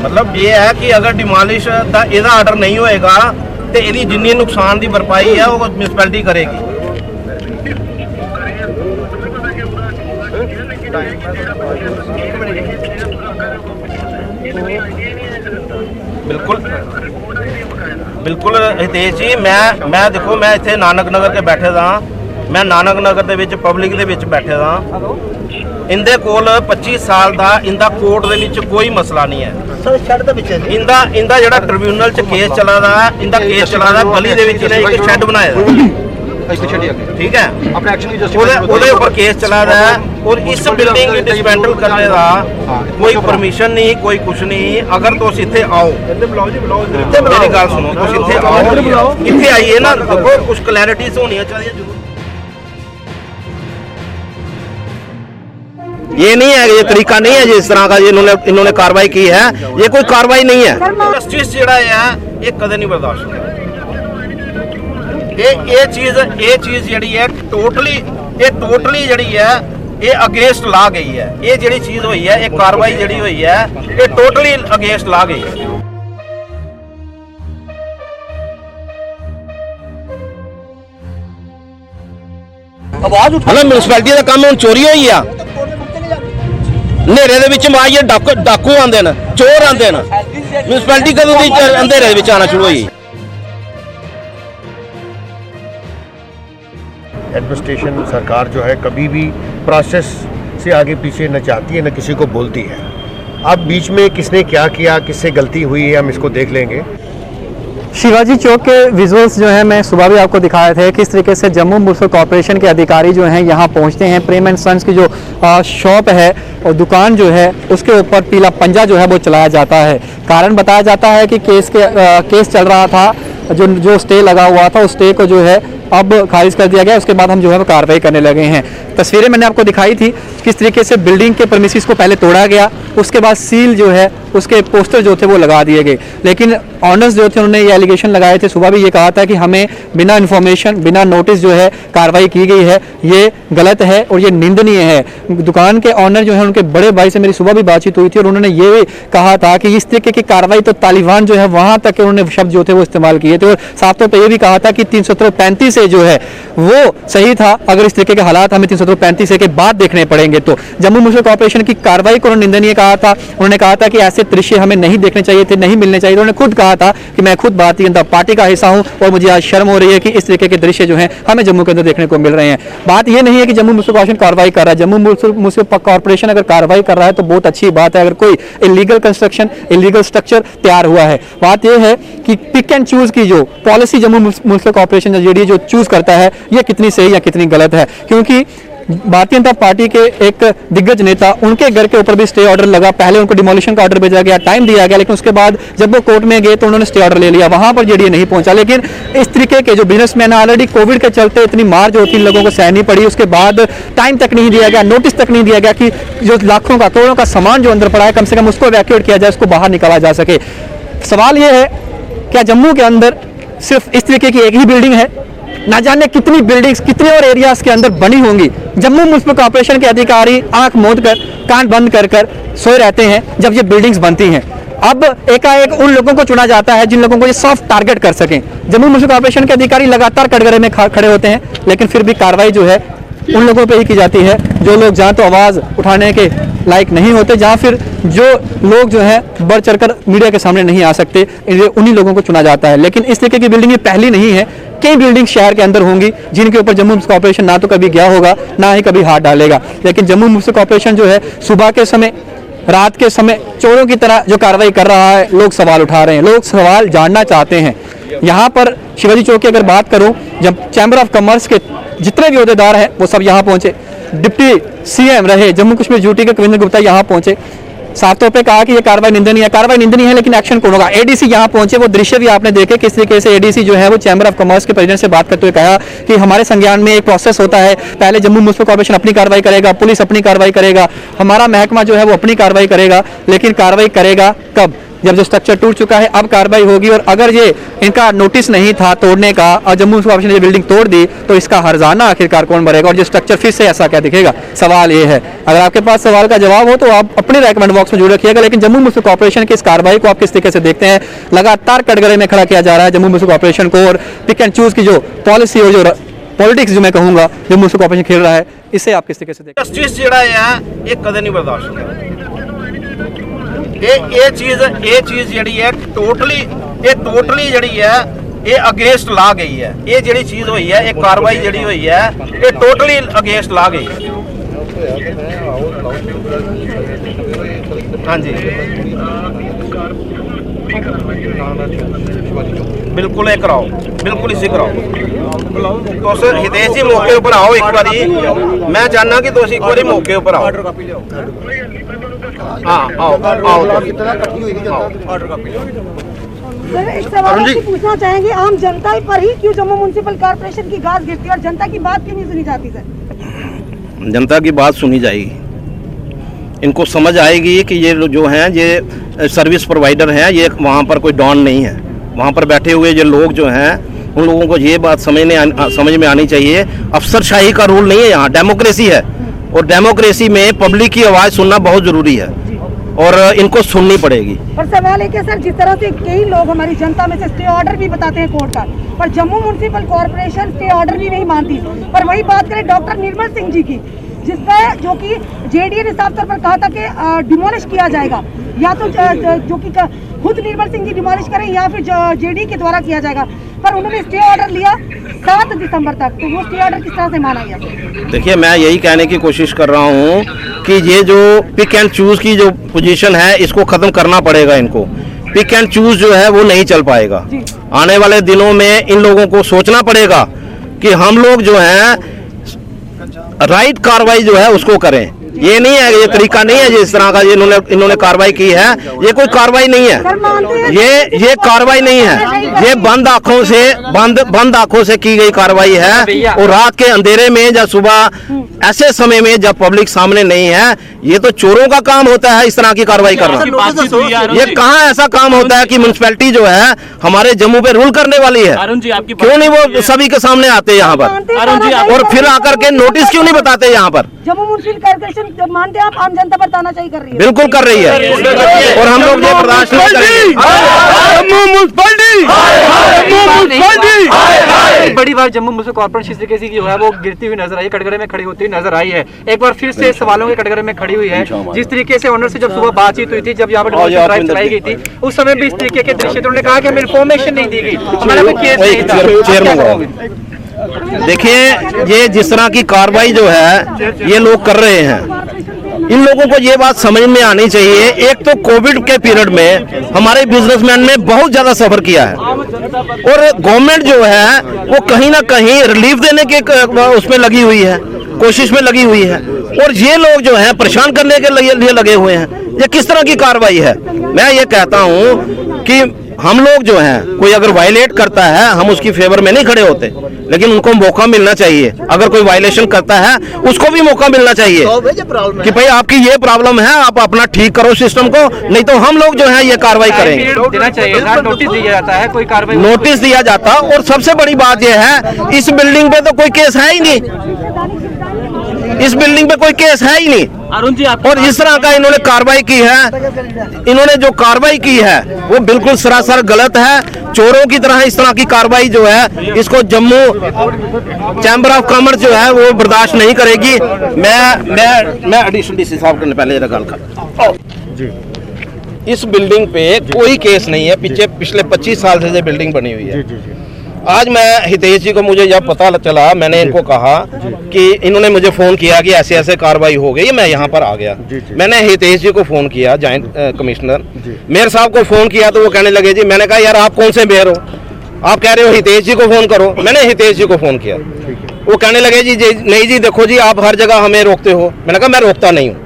मतलब ये है कि अगर डिमोलिश का ਇਹਦਾ ਆਰਡਰ नहीं होएगा तो ਇਹਦੀ जिन्नी नुकसान की भरपाई है वो म्यूनसिपैलिटी करेगी। बिल्कुल बिल्कुल हितेश जी, मैं देखो मैं इत्थे नानक नगर के बैठे दा, मैं नानक नगर दे विच पब्लिक दे विच बैठे दा, इंदे कोल 25 साल दा इंदा कोर्ट दे विच कोई मसला नहीं है। इंदा जेड़ा ट्रिब्यूनल च केस चला दा, इंदा केस चला दा गली दे विच इन्हें एक शेड बनाया दा, ठीक है, ਉਹਦੇ ऊपर केस चला रहा है और इस बिल्डिंग को डिसमेंटल करने का कोई परमिशन नहीं, कोई कुछ नहीं। अगर तुम इत्थे आओ, मेरी गल सुनो, तुम इत्थे आओ, इत्थे आइए ना, देखो कुछ क्लैरिटीज होनी चाहिए जरूर। ये नहीं है, ये तरीका नहीं है जिस तरह का इन्होंने कार्रवाई की है, ये कोई कार्रवाई नहीं है। जस्टिस जिहड़ा है ये कदे नहीं बर्दाश्त होगा। ये चीज जी है टोटली जी है ये अगेंस्ट ला गई है। ये जी चीज हुई है, एक कार्रवाई जी हुई है, ये टोटली अगेंस्ट ला गई है। म्यूनसिपैलिटी का काम चोरी हुई है, नेरे आइए डाकू आते हैं, चोर आते हैं, म्यूनसिपैलिटी कदों अंधेरे आना शुरू हुई। एडमिनिस्ट्रेशन सरकार जो है कभी भी प्रोसेस से आगे पीछे न चाहती है न किसी को बोलती है। अब बीच में किसने क्या किया, किससे गलती हुई है, हम इसको देख लेंगे। शिवाजी चौक के विजुअल्स जो है मैं सुबह भी आपको दिखाए थे, किस तरीके से जम्मू म्युनिसिपल कॉर्पोरेशन के अधिकारी जो हैं यहाँ पहुँचते हैं। प्रेम एंड सन्स की जो शॉप है और दुकान जो है उसके ऊपर पीला पंजा जो है वो चलाया जाता है। कारण बताया जाता है कि केस चल रहा था, जो स्टे लगा हुआ था उस स्टे को जो है अब खारिज कर दिया गया। उसके बाद हम जो है वो कार्रवाई करने लगे हैं। तस्वीरें मैंने आपको दिखाई थी किस तरीके से बिल्डिंग के प्रीमिसेस को पहले तोड़ा गया, उसके बाद सील जो है उसके पोस्टर जो थे वो लगा दिए गए। लेकिन ऑनर्स जो थे उन्होंने ये एलिगेशन लगाए थे, सुबह भी ये कहा था कि हमें बिना इन्फॉर्मेशन बिना नोटिस जो है कार्रवाई की गई है, ये गलत है और ये निंदनीय है। दुकान के ऑनर जो है उनके बड़े भाई से मेरी सुबह भी बातचीत हुई थी और उन्होंने ये कहा था कि इस तरीके की कार्रवाई तो तालिबान जो है वहाँ तक उन्होंने शब्द जो थे वो इस्तेमाल किए थे। और साफ तौर पर यह भी कहा था कि 335 से जो है वो सही था, अगर इस तरीके के हालात हमें 335 के बाद देखने पड़ेंगे तो। जम्मू म्युनिसिपल कॉर्पोरेशन की कार्रवाई को उन्होंने निंदनीय कहा था। उन्होंने कहा था कि ऐसे दृश्य हमें नहीं देखने चाहिए थे, नहीं मिलने चाहिए। उन्होंने खुद कहा था कि मैं खुद भारतीय जनता पार्टी का हिस्सा हूं और मुझे आज शर्म हो रही है कि इस तरीके के दृश्य जो हैं हमें जम्मू के अंदर देखने को मिल रहे हैं। बात यह नहीं है कि जम्मू म्युनिसिपल कॉर्पोरेशन कार्रवाई कर रहा है, जम्मू म्युनिसिपल कॉर्पोरेशन अगर कार्रवाई कर रहा है तो बहुत अच्छी बात है। अगर कोई इलीगल कंस्ट्रक्शन इलीगल स्ट्रक्चर तैयार हुआ है, बात यह है कि पिक एंड चूज की जो पॉलिसी जम्मू म्युनिसिपल कॉर्पोरेशन जो चूज करता है ये कितनी सही या कितनी गलत है। क्योंकि भारतीय जनता पार्टी के एक दिग्गज नेता, उनके घर के ऊपर भी स्टे ऑर्डर लगा। पहले उनको डिमोलिशन का ऑर्डर भेजा गया, टाइम दिया गया, लेकिन उसके बाद जब वो कोर्ट में गए तो उन्होंने स्टे ऑर्डर ले लिया, वहां पर जेडीए नहीं पहुंचा। लेकिन इस तरीके के जो बिजनेसमैन ऑलरेडी कोविड के चलते इतनी मार जो थी लोगों को सहनी पड़ी, उसके बाद टाइम तक नहीं दिया गया, नोटिस तक नहीं दिया गया कि जो लाखों का करोड़ों का सामान जो अंदर पड़ा है कम से कम उसको इवैक्यूएट किया जाए, उसको बाहर निकाला जा सके। सवाल यह है क्या जम्मू के अंदर सिर्फ इस तरीके की एक ही बिल्डिंग है? ना जाने कितनी बिल्डिंग्स कितने और एरियाज के अंदर बनी होंगी। जम्मू म्युनिसिपल कॉर्पोरेशन के अधिकारी आंख मूंद कर कान बंद कर सोए रहते हैं जब ये बिल्डिंग्स बनती हैं। अब एकाएक उन लोगों को चुना जाता है जिन लोगों को ये सॉफ्ट टारगेट कर सकें। जम्मू म्युनिसिपल कॉर्पोरेशन के अधिकारी लगातार कटघरे में खड़े होते हैं, लेकिन फिर भी कार्रवाई जो है उन लोगों पे ही की जाती है जो लोग जहाँ तो आवाज़ उठाने के लायक नहीं होते, जहाँ फिर जो लोग जो है बढ़ चढ़कर मीडिया के सामने नहीं आ सकते, उन्हीं लोगों को चुना जाता है। लेकिन इस तरीके की बिल्डिंग पहली नहीं है, कई बिल्डिंग शहर के अंदर होंगी जिनके ऊपर जम्मू म्युनिसिपल कॉर्पोरेशन ना तो कभी गया होगा ना ही कभी हाथ डालेगा। लेकिन जम्मू म्युनिसिपल कॉर्पोरेशन जो है सुबह के समय रात के समय चोरों की तरह जो कार्रवाई कर रहा है, लोग सवाल उठा रहे हैं, लोग सवाल जानना चाहते हैं। यहाँ पर शिवाजी चौक की अगर बात करूँ, जब चैम्बर ऑफ कॉमर्स के जितने भी अहदेदार हैं वो सब यहाँ पहुँचे, डिप्टी सीएम रहे जम्मू कश्मीर यूटी के कविंद्र गुप्ता यहाँ पहुँचे, साफ तौर पे कहा कि ये कार्रवाई निंदनीय है, लेकिन एक्शन कौन होगा। एडीसी यहाँ पहुंचे, वो दृश्य भी आपने देखे किस तरीके से एडीसी जो है वो चैम्बर ऑफ कॉमर्स के प्रेसिडेंट से बात करते हुए कहा कि हमारे संज्ञान में एक प्रोसेस होता है, पहले जम्मू म्युनिसिपल कॉर्पोरेशन अपनी कार्रवाई करेगा, पुलिस अपनी कार्रवाई करेगा, हमारा महकमा जो है वो अपनी कार्रवाई करेगा, लेकिन कार्रवाई करेगा कब? जब जो स्ट्रक्चर टूट चुका है अब कार्रवाई होगी। और अगर ये इनका नोटिस नहीं था तोड़ने का और जम्मू म्युनिसिपल कॉर्पोरेशन ने बिल्डिंग तोड़ दी तो इसका हर्जाना आखिरकार कौन भरेगा और जो स्ट्रक्चर फिर से ऐसा क्या दिखेगा? सवाल ये है। अगर आपके पास सवाल का जवाब हो तो आप अपने रेकमेंड बॉक्स में जरूर रखिएगा। लेकिन जम्मू म्युनिसिपल कॉर्पोरेशन की इस कार्रवाई को आप किस तरीके से देखते हैं? लगातार कटघरे में खड़ा किया जा रहा है जम्मू म्युनिसिपल कॉर्पोरेशन को और पिक एंड चूज की जो पॉलिसी और जो पॉलिटिक्स जो मैं कहूंगा जम्मू म्युनिसिपल कॉर्पोरेशन खेल रहा है, इसे आप किस तरीके से देखते हैं? जस्टिस ਜਿਹੜਾ ਹੈ ਇਹ ਕਦੇ ਨਹੀਂ ਬਰਦਾਸ਼ਤ ਹੁੰਦਾ। ਇਹ ਚੀਜ਼ ਜਿਹੜੀ ਹੈ ਟੋਟਲੀ ਜਿਹੜੀ ਹੈ ਇਹ ਅਗੇਂਸਟ ਲਾ ਗਈ ਹੈ। ਇਹ ਜਿਹੜੀ ਚੀਜ਼ ਹੋਈ ਹੈ, ਇਹ ਕਾਰਵਾਈ ਜਿਹੜੀ ਹੋਈ ਹੈ, ਇਹ ਟੋਟਲੀ ਅਗੇਂਸਟ ਲਾ ਗਈ ਹੈ। ਹਾਂਜੀ बिल्कुल ये कराओ, बिल्कुल इसे कराओ। तो सर हितेश जी मौके पर आओ एक बारी, मैं चाहना कि तुम एक बारी मौके पर आओ। हाँ आओ आओ। सर एक सवाल आपसे पूछना चाहेंगे, आम जनता पर ही क्यों जम्मू म्युनिसिपल कॉर्पोरेशन की गाज गिरती है और जनता की बात क्यों नहीं सुनी जाती? सर जनता की बात सुनी जाएगी, इनको समझ आएगी कि ये जो हैं ये सर्विस प्रोवाइडर हैं, ये वहाँ पर कोई डॉन नहीं है। वहाँ पर बैठे हुए जो लोग जो हैं उन लोगों को ये बात समझ में आनी चाहिए, अफसरशाही का रूल नहीं है, यहाँ डेमोक्रेसी है और डेमोक्रेसी में पब्लिक की आवाज़ सुनना बहुत ज़रूरी है और इनको सुननी पड़ेगी। और सवाल है कि सर जिस तरह से कई लोग हमारी जनता में से स्टे ऑर्डर भी बताते हैं कोर्ट का, पर Jammu municipal corporation stay order भी नहीं मानती। पर वही बात करें डॉक्टर निर्मल सिंह जी की, जिसका जो कि जेडीए ने साफ तौर पर कहा था कि डिमोलिश किया जाएगा, या तो जो कि खुद निर्मल सिंह जी डिमोलिश करें या फिर जेडीए के द्वारा किया जाएगा, पर उन्होंने स्टे ऑर्डर लिया 7 दिसंबर तक, तो वो स्टे ऑर्डर किस तरह से माना गया? देखिए मैं यही कहने की कोशिश कर रहा हूँ कि ये जो पिक एंड चूज की जो पोजीशन है इसको ख़त्म करना पड़ेगा। इनको पिक एंड चूज जो है वो नहीं चल पाएगा। आने वाले दिनों में इन लोगों को सोचना पड़ेगा कि हम लोग जो है राइट कार्रवाई जो है उसको करें। ये नहीं है, ये तरीका नहीं है जिस तरह का इन्होंने कार्रवाई की है, ये कोई कार्रवाई नहीं है, ये कार्रवाई नहीं है, ये बंद आंखों से की गई कार्रवाई है। और रात के अंधेरे में या सुबह ऐसे समय में जब पब्लिक सामने नहीं है, ये तो चोरों का काम होता है इस तरह की कार्रवाई करना। ये कहाँ ऐसा काम होता है कि म्युनिसिपैलिटी जो है हमारे जम्मू पे रूल करने वाली है? क्यों नहीं वो सभी के सामने आते यहाँ पर और फिर आकर के नोटिस क्यों नहीं बताते यहाँ पर? जम्मू म्युनिसिपल कॉर्पोरेशन मानते हैं आप आम जनता पर तानाशाही कर रही है? बिल्कुल कर रही है और हम लोग ये बर्दाश्त नहीं करेंगे। बड़ी बार जम्मू म्युनिसिपल कॉर्पोरेशन इस तरीके से जो है वो गिरती हुई नजर आई, कटघरे में खड़ी होती हुई नजर आई है। एक बार फिर से सवालों के कटघरे में खड़ी हुई है। जिस तरीके से ऑनर से जब सुबह बातचीत हुई थी, जब यहाँ पर ड्राइव चलाई गई थी, उस समय भी इस तरीके के दृश्य, उन्होंने कहा कि हमें इन्फॉर्मेशन नहीं दी गई, हमारा कोई केस नहीं था। देखिए ये जिस तरह की कार्रवाई जो है ये लोग कर रहे हैं, इन लोगों को ये बात समझ में आनी चाहिए। एक तो कोविड के पीरियड में हमारे बिजनेसमैन ने बहुत ज्यादा सफर किया है और गवर्नमेंट जो है वो कहीं ना कहीं रिलीफ देने के उसमें लगी हुई है, कोशिश में लगी हुई है, और ये लोग जो है परेशान करने के लिए लगे हुए हैं। ये किस तरह की कार्रवाई है? मैं ये कहता हूँ कि हम लोग जो हैं कोई अगर वायलेट करता है हम उसकी फेवर में नहीं खड़े होते, लेकिन उनको मौका मिलना चाहिए। अगर कोई वायलेशन करता है उसको भी मौका मिलना चाहिए कि भाई आपकी ये प्रॉब्लम है, आप अपना ठीक करो सिस्टम को, नहीं तो हम लोग जो है ये कार्रवाई करेंगे। देना चाहिए था, नोटिस दिया जाता है, कोई कार्रवाई नोटिस दिया जाता। और सबसे बड़ी बात यह है इस बिल्डिंग पे तो कोई केस है ही नहीं, इस बिल्डिंग पे कोई केस है ही नहीं। अरुण जी और इस तरह का इन्होंने कार्रवाई की है, इन्होंने जो कार्रवाई की है वो बिल्कुल सरासर गलत है। चोरों की तरह इस तरह की कार्रवाई जो है इसको जम्मू चैम्बर ऑफ कॉमर्स जो है वो बर्दाश्त नहीं करेगी। मैं एडिशनल डीसी साहब करने पहले गल कर, इस बिल्डिंग पे कोई केस नहीं है, पिछले 25 साल से ये बिल्डिंग बनी हुई है। आज मैं हितेश जी को मुझे जब पता चला, मैंने इनको कहा कि इन्होंने मुझे फ़ोन किया कि ऐसे ऐसे कार्रवाई हो गई, मैं यहाँ पर आ गया। मैंने हितेश जी को फ़ोन किया, जॉइंट कमिश्नर मेयर साहब को फ़ोन किया तो वो कहने लगे जी, मैंने कहा यार आप कौन से मेयर हो, आप कह रहे हो हितेश जी को फ़ोन करो। मैंने हितेश जी को फ़ोन किया, वो कहने लगे जी नहीं जी देखो जी आप हर जगह हमें रोकते हो। मैंने कहा मैं रोकता नहीं हूँ,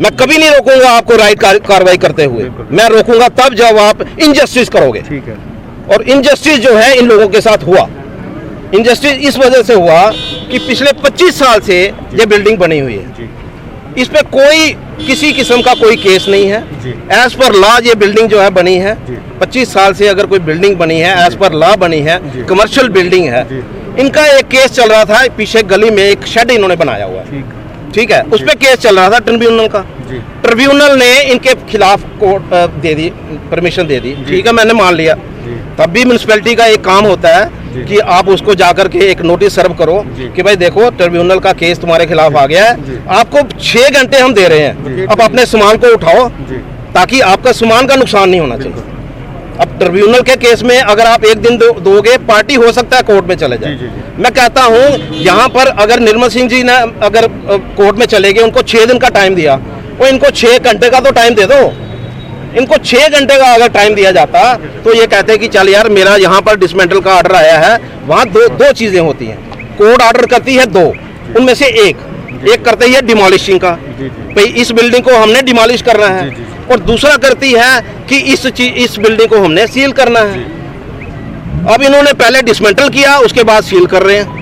मैं कभी नहीं रोकूंगा आपको राइट कार्रवाई करते हुए, मैं रोकूंगा तब जब आप इनजस्टिस करोगे। ठीक है। और इनजस्टिस जो है इन लोगों के साथ हुआ, इनजस्टिस इस वजह से हुआ कि पिछले 25 साल से ये बिल्डिंग बनी हुई है, इस पे कोई किसी किस्म का कोई केस नहीं है। जी। एज पर लॉ ये बिल्डिंग जो है बनी है, जी। 25 साल से अगर कोई बिल्डिंग बनी है एज पर लॉ बनी है, जी। कमर्शियल बिल्डिंग है। जी। इनका एक केस चल रहा था, पीछे गली में एक शेड इन्होंने बनाया हुआ है, ठीक है, उस पर केस चल रहा था ट्रिब्यूनल का। जी। ट्रिब्यूनल ने इनके खिलाफ कोर्ट दे दी, परमिशन दे दी, ठीक है, मैंने मान लिया। जी। तब भी म्यूनसिपैलिटी का एक काम होता है जी। कि आप उसको जाकर के एक नोटिस सर्व करो जी। कि भाई देखो ट्रिब्यूनल का केस तुम्हारे खिलाफ आ गया जी। है, आपको 6 घंटे हम दे रहे जी। हैं, अब अपने सामान को उठाओ जी। ताकि आपका सामान का नुकसान नहीं होना चाहिए। अब ट्रिब्यूनल के केस में अगर आप एक दिन दोगे, पार्टी हो सकता है कोर्ट में चले जाए। जी, जी, जी। मैं कहता हूँ यहाँ पर अगर निर्मल सिंह जी ने अगर कोर्ट में चले गए, उनको 6 दिन का टाइम दिया, वो इनको 6 घंटे का तो टाइम दे दो। इनको 6 घंटे का अगर टाइम दिया जाता तो ये कहते कि चल यार मेरा यहाँ पर डिसमेंटल का ऑर्डर आया है। वहाँ दो चीजें होती हैं, कोर्ट ऑर्डर करती है 2, उनमें से एक करती है डिमोलिशिंग का, जी, जी। भाई इस बिल्डिंग को हमने डिमोलिश करना है, जी, जी, जी। और दूसरा करती है कि इस बिल्डिंग को हमने सील करना है। अब इन्होंने पहले डिसमेंटल किया, उसके बाद सील कर रहे हैं।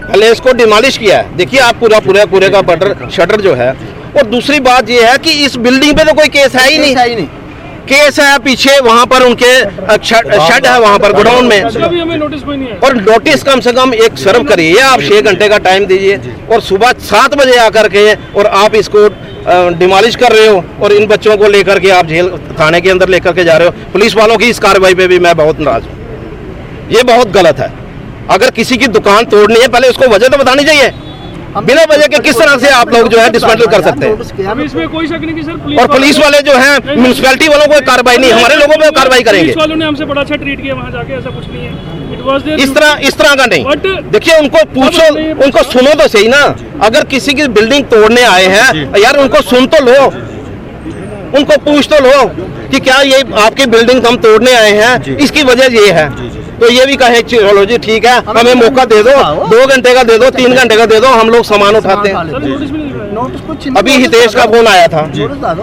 पहले इसको डिमोलिश किया है, देखिए आप पूरे का बटर शटर जो है। और दूसरी बात ये है कि इस बिल्डिंग पे तो कोई केस है ही नहीं। केस है पीछे वहां पर उनके शेड है वहां पर गोडाउन में, अभी हमें नोटिस कोई नहीं है। और नोटिस कम से कम एक सर्व करिए आप, 6 घंटे का टाइम दीजिए, और सुबह 7 बजे आकर के और आप इसको डिमोलिश कर रहे हो, और इन बच्चों को लेकर के आप जेल थाने के अंदर लेकर के जा रहे हो। पुलिस वालों की इस कार्रवाई पे भी मैं बहुत नाराज हूँ, ये बहुत गलत है। अगर किसी की दुकान तोड़नी है पहले उसको वजह तो बतानी चाहिए, बिना वजह के किस तरह से आप लोग जो है डिसमेंटल कर सकते हैं। अभी इसमें कोई शक नहीं कि सर और पुलिस वाले जो हैं म्यूनसिपैलिटी वालों को कार्रवाई नहीं, हमारे लोगों पे कार्रवाई करेंगे। पुलिस वालों ने हमसे बड़ा अच्छा ट्रीट किया वहाँ जाके, ऐसा कुछ नहीं है। इट वाज इस तरह का नहीं। देखिए उनको पूछो, उनको सुनो तो सही ना। अगर किसी की बिल्डिंग तोड़ने आए हैं यार, उनको सुन तो लो, उनको पूछ तो लो कि क्या ये आपकी बिल्डिंग हम तोड़ने आए हैं, इसकी वजह ये है। तो ये भी कहे चलो जी ठीक है, हमें मौका दे दो, 2 घंटे का दे दो, 3 घंटे का दे दो, हम लोग सामान उठाते हैं। सर नोटिस भी नहीं मिल रहा है। अभी हितेश का फोन आया था,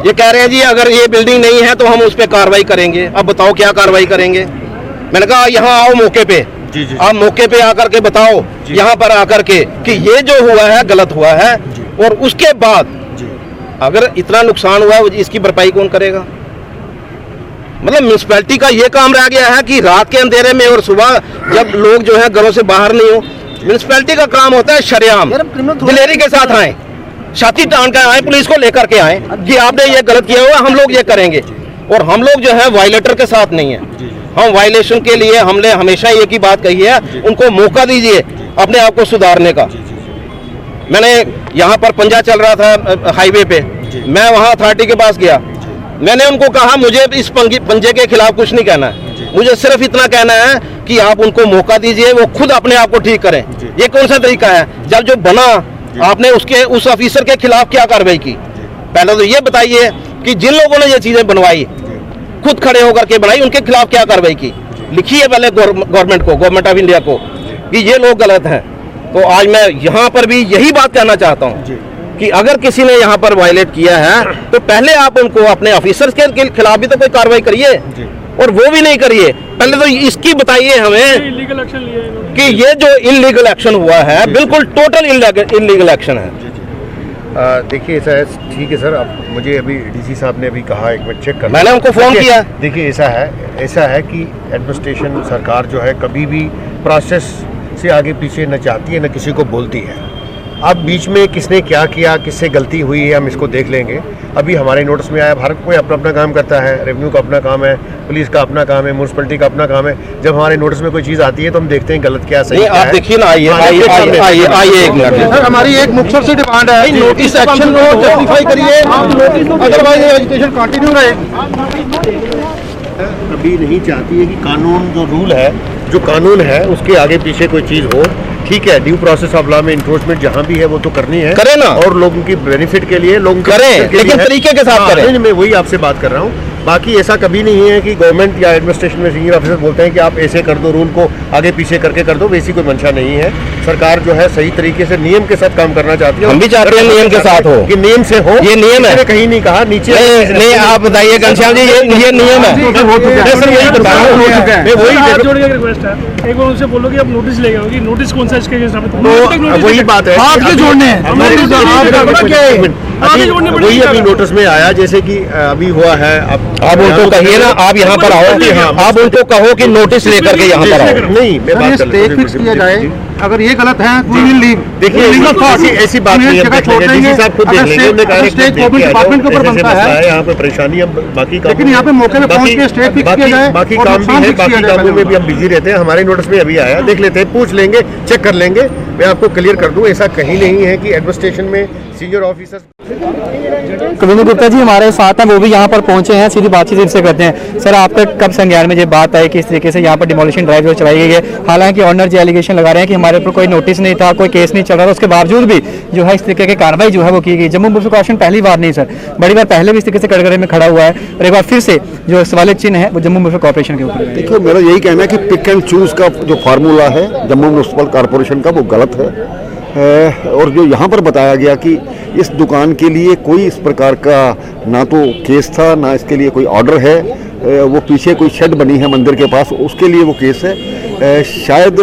ये कह रहे हैं जी अगर ये बिल्डिंग नहीं है तो हम उस पर कार्रवाई करेंगे। अब बताओ क्या कार्रवाई करेंगे। मैंने कहा यहाँ आओ मौके पे, जी, जी। आप मौके पे आकर के बताओ यहाँ पर आकर के कि ये जो हुआ है गलत हुआ है, और उसके बाद अगर इतना नुकसान हुआ है इसकी भरपाई कौन करेगा। मतलब म्यूनसिपैलिटी का ये काम रह गया है कि रात के अंधेरे में और सुबह जब लोग जो है घरों से बाहर नहीं हो, म्यूनसिपैलिटी का काम होता है शरेआम दिलेरी के साथ आए, छाती तान कर आए, पुलिस को लेकर के आए कि आपने ये गलत किया हुआ, हम लोग ये करेंगे। और हम लोग जो है वायलेटर के साथ नहीं है, हम वायलेशन के लिए हमने हमेशा एक ही बात कही है, उनको मौका दीजिए अपने आप को सुधारने का। मैंने यहाँ पर पंजा चल रहा था हाईवे पे, मैं वहाँ अथॉरिटी के पास गया, मैंने उनको कहा मुझे इस पंजे के खिलाफ कुछ नहीं कहना है, मुझे सिर्फ इतना कहना है कि आप उनको मौका दीजिए, वो खुद अपने आप को ठीक करें। ये कौन सा तरीका है? जब जो बना आपने उस ऑफिसर के खिलाफ क्या कार्रवाई की? पहले तो ये बताइए कि जिन लोगों ने ये चीजें बनवाई, खुद खड़े होकर के बनाई, उनके खिलाफ क्या कार्रवाई की? लिखिए पहले गवर्नमेंट ऑफ इंडिया को कि ये लोग गलत हैं। तो आज मैं यहाँ पर भी यही बात कहना चाहता हूँ कि अगर किसी ने यहाँ पर वायलेट किया है तो पहले आप उनको अपने ऑफिसर्स के खिलाफ भी तो कोई कार्रवाई करिए, और वो भी नहीं करिए। पहले तो इसकी बताइए हमें इलीगल एक्शन लिया है कि ये जो इलीगल एक्शन हुआ है बिल्कुल टोटल इलीगल एक्शन है। देखिए ऐसा है, ठीक है सर, अब मुझे अभी डीसी साहब ने अभी कहा, एक मिनट चेक कर, मैंने उनको फोन किया। देखिए ऐसा है कि एडमिनिस्ट्रेशन सरकार जो है कभी भी प्रोसेस से आगे पीछे न चाहती है न किसी को बोलती है। अब बीच में किसने क्या किया, किससे गलती हुई है, हम इसको देख लेंगे। अभी हमारे नोटिस में आया, भारत कोई अपना अपना काम करता है, रेवेन्यू का अपना काम है, पुलिस का अपना काम है, म्यूनसिपैलिटी का अपना काम है। जब हमारे नोटिस में कोई चीज़ आती है तो हम देखते हैं गलत क्या सही क्या आप है। देखिए ना, आइए एक मिनट। सर हमारी एक मुख्य से डिमांड है, नोटिस एक्शन को जस्टिफाई करिए, अदरवाइज एजुकेशन कंटिन्यू रहे। कभी नहीं चाहती है कि कानून जो रूल है, जो कानून है उसके आगे पीछे कोई चीज़ हो। ठीक है, ड्यू प्रोसेस ऑफ लॉ में इंक्रोचमेंट जहाँ भी है वो तो करनी है, करें ना, और लोगों की बेनिफिट के लिए लोग करें, लेकिन तरीके के साथ करें। मैं वही आपसे बात कर रहा हूँ। बाकी ऐसा कभी नहीं है कि गवर्नमेंट या एडमिनिस्ट्रेशन में सीनियर ऑफिसर बोलते हैं कि आप ऐसे कर दो, रूल को आगे पीछे करके कर दो, वैसी कोई मंशा नहीं है। सरकार जो है सही तरीके से नियम के साथ काम करना चाहती है। हम भी चाहते हैं नियम के साथ हो, कि नियम से हो, ये नियम है, कहीं नहीं कहा नीचे नहीं। आप बताइए घनश्याम जी, ये नियम है, जोड़िए रिक्वेस्ट है, एक बार उनसे बोलो कि आप नोटिस ले गए होगी, नोटिस कौन सा इसके हिसाब से वही बात है, आपके जोड़ने हैं। आगे जोड़नी पड़ेगी। वही अभी नोटिस में आया, जैसे कि अभी हुआ है। आप उनको कहिए ना, आप यहाँ पर आओ, आप उनको कहो कि नोटिस लेकर के यहाँ पर आओ। नहीं, मैं बात स्टे फिक्स किया जाए, अगर ये गलत है वी विल लीव। देखिए ऐसी बात नहीं है, डीसी साहब खुद देख लेंगे। उन्होंने कहा स्टेट गवर्नमेंट डिपार्टमेंट के ऊपर बनता है यहाँ पे परेशानी, हम बाकी काम, लेकिन यहाँ पे मौके पे पहुंच के स्टेट फिक्स किया जाए, बाकी और काम भी नुकसान है, फिक्स किया बाकी जाए कामों में पहले। भी हम बिजी रहते हैं। हमारे नोटिस में अभी आया, देख लेते हैं, पूछ लेंगे, चेक कर लेंगे। मैं आपको क्लियर कर दूं, ऐसा कहीं नहीं है कि एडमिनिस्ट्रेशन में सीनियर ऑफिसर्स। कविंद्र गुप्ता जी हमारे साथ हैं, वो भी यहाँ पर पहुंचे हैं, सीधी बातचीत इनसे करते हैं। सर, आपका कब संज्ञान में ये बात आई कि इस तरीके से यहाँ पर डिमोलिशन ड्राइव जो चलाई गई है? हालांकि ऑनर जो एलिगेशन लगा रहे हैं कि हमारे ऊपर कोई नोटिस नहीं था, कोई केस नहीं चल रहा था, उसके बावजूद भी जो है इस तरीके की कार्रवाई जो है वो की गई। जम्मू मुंसिपल कॉर्पोरेशन पहली बार नहीं सर, बड़ी बार पहले भी इस तरीके से कटघरे में खड़ा हुआ है, और एक बार फिर से जो सवाल चिन्ह है वो जम्मू मुंसिपल कॉर्पोरेशन के ऊपर है। देखिए, मेरा यही कहना है कि पिक एंड चूज का जो फार्मूला है जम्मू म्यूनसिपल कॉरपोरेशन का, वो गलत है। और जो यहाँ पर बताया गया कि इस दुकान के लिए कोई इस प्रकार का ना तो केस था, ना इसके लिए कोई ऑर्डर है, वो पीछे कोई शेड बनी है मंदिर के पास, उसके लिए वो केस है। शायद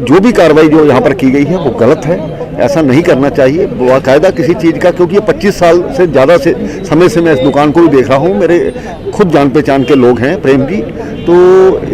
जो भी कार्रवाई जो यहाँ पर की गई है वो गलत है, ऐसा नहीं करना चाहिए बाकायदा किसी चीज़ का, क्योंकि ये 25 साल से ज़्यादा से समय से मैं इस दुकान को भी देख रहा हूँ, मेरे खुद जान पहचान के लोग हैं प्रेम जी, तो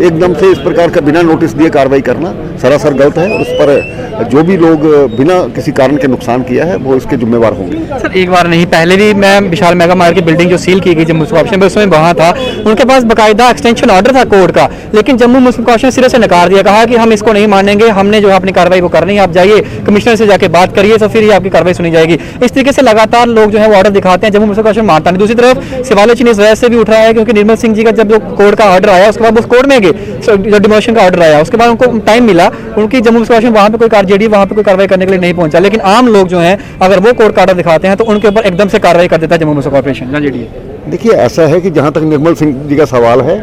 एकदम से इस प्रकार का बिना नोटिस दिए कार्रवाई करना सरासर गलत है। उस पर जो भी लोग बिना किसी कारण के नुकसान किया है वो इसके जिम्मेवार होंगे। सर, एक बार नहीं, पहले भी मैं विशाल मेगा मार्ट की बिल्डिंग जो सील की गई जम्मू मुंसिपल कॉर्पोरेशन में, उसमें वहाँ था, उनके पास बाकायदा एक्सटेंशन ऑर्डर था कोर्ट का, लेकिन जम्मू मुंसिपल कॉर्पोरेशन सिरे से नकार दिया, कहा कि हम इसको नहीं मानेंगे, हमने जो अपनी कार्रवाई वो करनी है, आप जाइए कमिश्नर से जाके बात करिए, तो फिर ही आपकी कार्रवाई सुनी जाएगी। इस तरीके से लगातार लोग जो है वो ऑर्डर दिखाते हैं, जम्मू मुंसिपल कॉर्पोरेशन मानता नहीं। दूसरी तरफ सवाल चिन्ह इस वजह से भी उठ रहा है क्योंकि निर्मल सिंह जी का जब जो कोर्ट का ऑर्डर आया, उसके बाद उस कोर्ट में गए, जो डिमोलिशन का ऑर्डर आया, उसके बाद उनको टाइम मिला, उनकी जम्मू मुंसिपल कॉर्पोरेशन वहाँ पे कोई जेडी वहाँ पे कोई कार्रवाई करने के लिए नहीं पहुंचा, लेकिन आम लोग जो हैं अगर वो कोर्ट का ऑर्डर दिखाते हैं तो उनके ऊपर एकदम से कार्रवाई कर देता है जम्मू मुंसिपल कॉर्पोरेशन जेडी। देखिए, ऐसा है कि जहाँ तक निर्मल सिंह जी का सवाल है,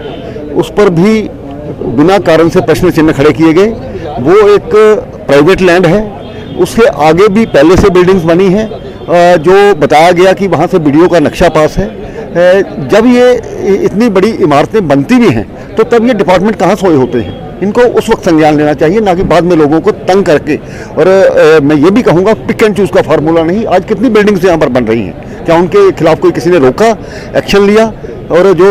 उस पर भी बिना कारण से प्रश्न चिन्ह खड़े किए गए। वो एक प्राइवेट लैंड है, उसके आगे भी पहले से बिल्डिंग्स बनी हैं, जो बताया गया कि वहाँ से बीडीओ का नक्शा पास है। जब ये इतनी बड़ी इमारतें बनती भी हैं तो तब ये डिपार्टमेंट कहाँ सोए होते हैं, इनको उस वक्त संज्ञान लेना चाहिए, ना कि बाद में लोगों को तंग करके। और मैं ये भी कहूँगा, पिक एंड चूज का फार्मूला नहीं। आज कितनी बिल्डिंग्स यहाँ पर बन रही हैं, क्या उनके खिलाफ कोई किसी ने रोका, एक्शन लिया? और जो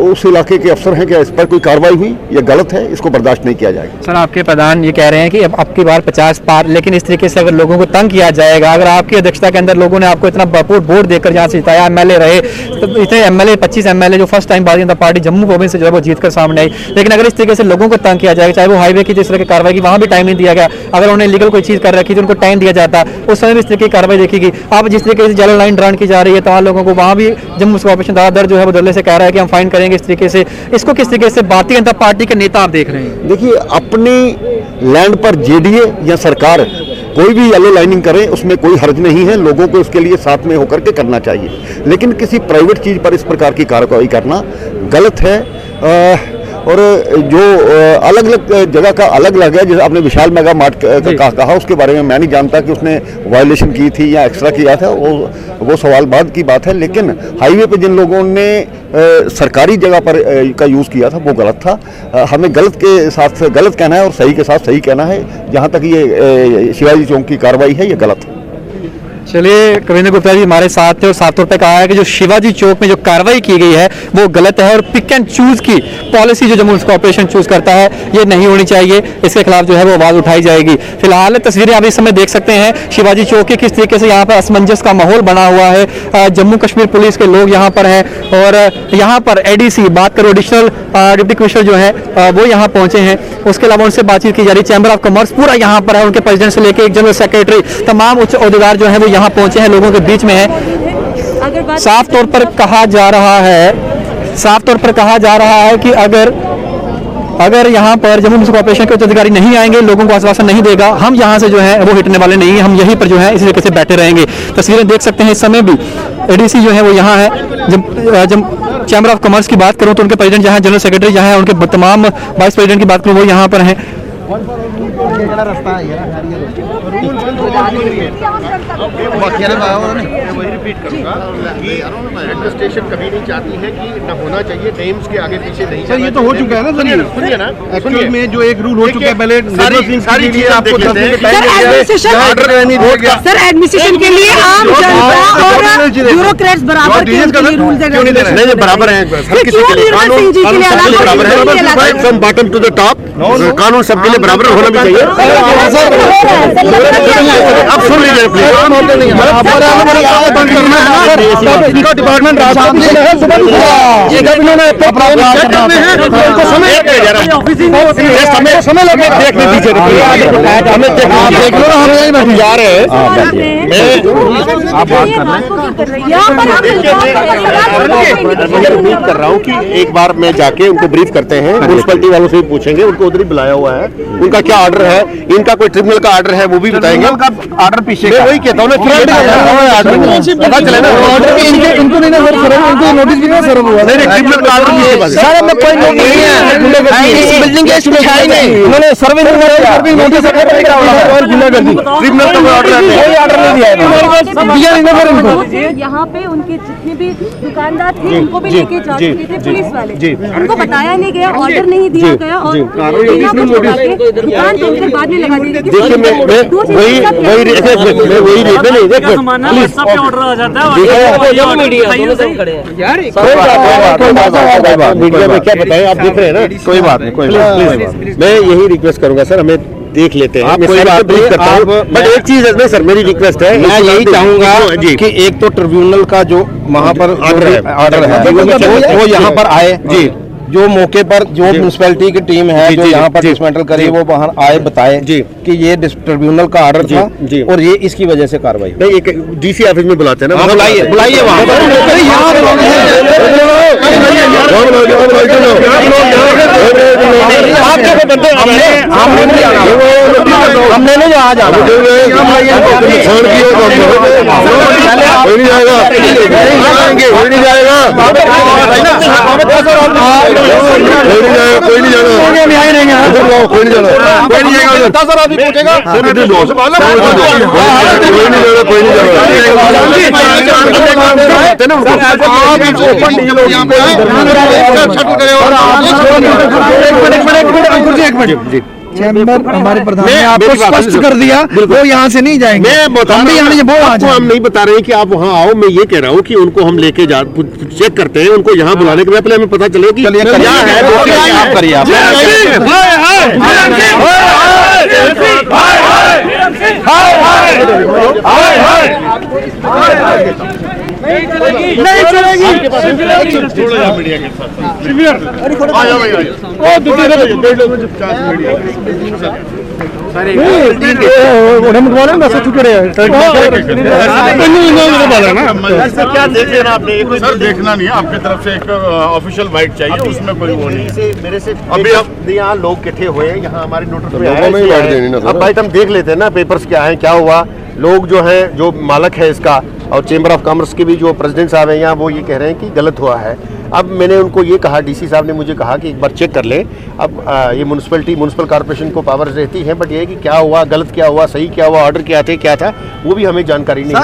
उस इलाके के अफसर हैं, क्या इस पर कोई कार्रवाई हुई? ये गलत है, इसको बर्दाश्त नहीं किया जाएगा। सर, आपके प्रधान ये कह रहे हैं कि अब आपकी बार 50 पार, लेकिन इस तरीके से अगर लोगों को तंग किया जाएगा, अगर आपकी अध्यक्षता के अंदर लोगों ने आपको इतना भरपूर वोट देकर जहाँ से जिताया, एमएलए रहे, तो इतने एमएलए 25 एमएलए जो first time Bharatiya Janata party Jammu province से जो है वो जीत कर सामने आई, लेकिन अगर इस तरीके से लोगों को तंग किया जाएगा, चाहे वो हाईवे की जिस तरह की कार्रवाई की वहाँ भी टाइम नहीं दिया गया, अगर उन्हें लीगल कोई चीज़ कर रखी थी उनको टाइम दिया जाता, उस समय भी इस तरीके की कार्रवाई देखी। अब जिस तरीके से येलो लाइन ड्रॉ की जा रही है तमाम लोगों को, वहाँ भी जम्मू कॉर्पोरेशन दादर जो है वो दल्ले से कह रहा है कि हम फाइन करेंगे इस तरीके से। इसको किस तरीके से भारतीय जनता पार्टी के नेता आप देख रहे हैं? देखिए, अपनी लैंड पर जेडीए या सरकार कोई भी येलो लाइनिंग करे, उसमें कोई हर्ज नहीं है, लोगों को इसके लिए साथ में होकर के करना चाहिए, लेकिन किसी प्राइवेट चीज़ पर इस प्रकार की कार्रवाई करना गलत है। और जो अलग अलग जगह का अलग अलग है, जैसे आपने विशाल मेगा मार्ट का कहा, उसके बारे में मैं नहीं जानता कि उसने वायलेशन की थी या एक्स्ट्रा किया था, वो सवाल बाद की बात है, लेकिन हाईवे पे जिन लोगों ने सरकारी जगह पर का यूज़ किया था वो गलत था। हमें गलत के साथ गलत कहना है और सही के साथ सही कहना है। जहाँ तक ये शिवाजी चौक की कार्रवाई है, ये गलत है। चलिए, कविंद्र गुप्ता जी हमारे साथ थे और साफ तौर पे कहा है कि जो शिवाजी चौक में जो कार्रवाई की गई है वो गलत है, और पिक एंड चूज की पॉलिसी जो जम्मू कॉर्पोरेशन चूज करता है ये नहीं होनी चाहिए, इसके खिलाफ जो है वो आवाज उठाई जाएगी। फिलहाल तस्वीरें आप इस समय देख सकते हैं शिवाजी चौक की, किस तरीके से यहाँ पर असमंजस का माहौल बना हुआ है। जम्मू कश्मीर पुलिस के लोग यहाँ पर हैं, और यहाँ पर एडीसी बात करो, एडिशनल डिप्टी कमिश्नर जो है वो यहाँ पहुंचे हैं, उसके अलावा उनसे बातचीत की जा रही। चैम्बर ऑफ कॉमर्स पूरा यहाँ पर है, उनके प्रेसिडेंट से लेकर एक जनरल सेक्रेटरी, तमाम उच्च अहदेदार जो है वो यहाँ पहुंचे हैं, लोगों के बीच में है। साफ तौर पर कहा जा रहा है कि अगर यहाँ पर जम्मू मुंसिपल कॉर्पोरेशन के उच्च अधिकारी नहीं आएंगे, लोगों को आश्वासन नहीं देगा, हम यहाँ से जो है वो हिटने वाले नहीं हैं, हम यहीं पर जो है इसी तरीके से बैठे रहेंगे। तस्वीरें देख सकते हैं, इस समय भी एडीसी जो है वो यहाँ है। जब चैम्बर ऑफ कॉमर्स की बात करूँ तो उनके प्रेसिडेंट जहाँ, जनरल सेक्रेटरी जहाँ है, उनके तमाम वाइस प्रेसिडेंट की बात करूँ वो यहाँ पर हैं। वही रिपीट करूंगा कि एडमिनिस्ट्रेशन कभी नहीं चाहती है कि न होना चाहिए, नेम्स के आगे पीछे नहीं सर ये तो हो चुका है ना, सुनिए ना, एक्चुअल में जो एक रूल हो चुका है पहले सारी चीजें आपको सर एडमिनिस्ट्रेशन के लिए आम जनता और ब्यूरोक्रेट्स बराबर के रूल्स एंड रेगुलेशंस नहीं बराबर हैं हर किसी के लिए, कानून सबके लिए बराबर है, from bottom to the top, कानून सबके लिए बराबर होना भी चाहिए। अब सुन लीजिए प्लीज, इनका डिपार्टमेंट समय लगे देखने दीजिए, हमें जा रहे हैं, आप बात कर रहे हैं, मैं उम्मीद कर रहा हूँ कि एक बार मैं जाके उनको ब्रीफ करते हैं, म्यूनसिपैलिटी वालों से भी पूछेंगे, उनको उधर ही बुलाया हुआ है, उनका क्या ऑर्डर है, इनका कोई ट्रिब्यूनल का ऑर्डर है वो भी बताएंगे, ऑर्डर पीछे मैं वही कहता हूँ ना, पता चले ना इनको नहीं ना सर, इनको नोटिस भी नहीं सर्व हुआ, ट्रिब्यूनल का ऑर्डर पीछे सर हमें कोई नहीं है, बिल्डिंग के इसमें है नहीं, उन्होंने सर्वे नोटिस ट्रिब्यूनल का ऑर्डर नहीं दिया है, यहाँ पे उनके जितने भी दुकानदार थे उनको भी लेके जा चुके थे पुलिस वाले, उनको बताया नहीं गया, ऑर्डर नहीं दिया गया और दुकान तोड़कर बाद में लगा दी गई। देखिए मैं वही ऑर्डर आ जाता है मीडिया में क्या बताएं, आप देख रहे हैं ना, कोई बात नहीं, प्लीज मैं यही रिक्वेस्ट करूंगा सर, हमें देख लेते हैं, आप कोई बात ब्रीफ करता हूं, बट एक चीज है सर, मेरी रिक्वेस्ट है, मैं यही चाहूंगा कि एक तो ट्रिब्यूनल का जो वहां पर ऑर्डर है वो यहाँ पर आए जी, जो मौके पर जो म्यूनसिपैलिटी की टीम है जो यहाँ पर डिसमेंटल करी वो वहाँ आए बताए जी कि ये ट्रिब्यूनल का ऑर्डर था और ये इसकी वजह से कार्रवाई नहीं, एक डीसी ऑफिस में बुलाते हैं ना, बुलाइए वहाँ हमने नहीं यहाँ जाना, कोई नहीं जाएगा, कोई नहीं जाएगा, कोई नहीं जाना, सर अभी पूछेगा, चैम्बर हमारे प्रधान ने आपको स्पष्ट कर दिया वो यहाँ से नहीं जाएंगे, मैं बता रहा हूँ, हम नहीं बता रहे हैं कि आप वहाँ आओ, मैं ये कह रहा हूँ कि उनको हम लेके जा चेक करते हैं, उनको यहाँ बुलाने के पहले हमें पता चले कि क्या है, आप करिए नहीं चलेगी क्या देख लेना आपने, सर देखना नहीं है, आपकी तरफ से एक ऑफिशियल बाइट चाहिए, उसमें कोई वो नहीं है। मेरे से अभी आप यहाँ लोग इकट्ठे हुए हैं, यहाँ हमारे नोटिस में अब बाइट हम देख लेते हैं ना, पेपर्स क्या है, क्या हुआ, लोग जो है जो मालक है इसका और चेंबर ऑफ कॉमर्स के भी जो प्रेसिडेंट साहब हैं यहाँ, वो ये कह रहे हैं कि गलत हुआ है। अब मैंने उनको ये कहा, डीसी साहब ने मुझे कहा कि एक बार चेक कर लें, अब ये म्यूनसिपल कॉर्पोरेशन को पावर्स रहती हैं, बट ये है कि क्या हुआ, गलत क्या हुआ, सही क्या हुआ, ऑर्डर क्या थे, क्या था, वो भी हमें जानकारी नहीं है।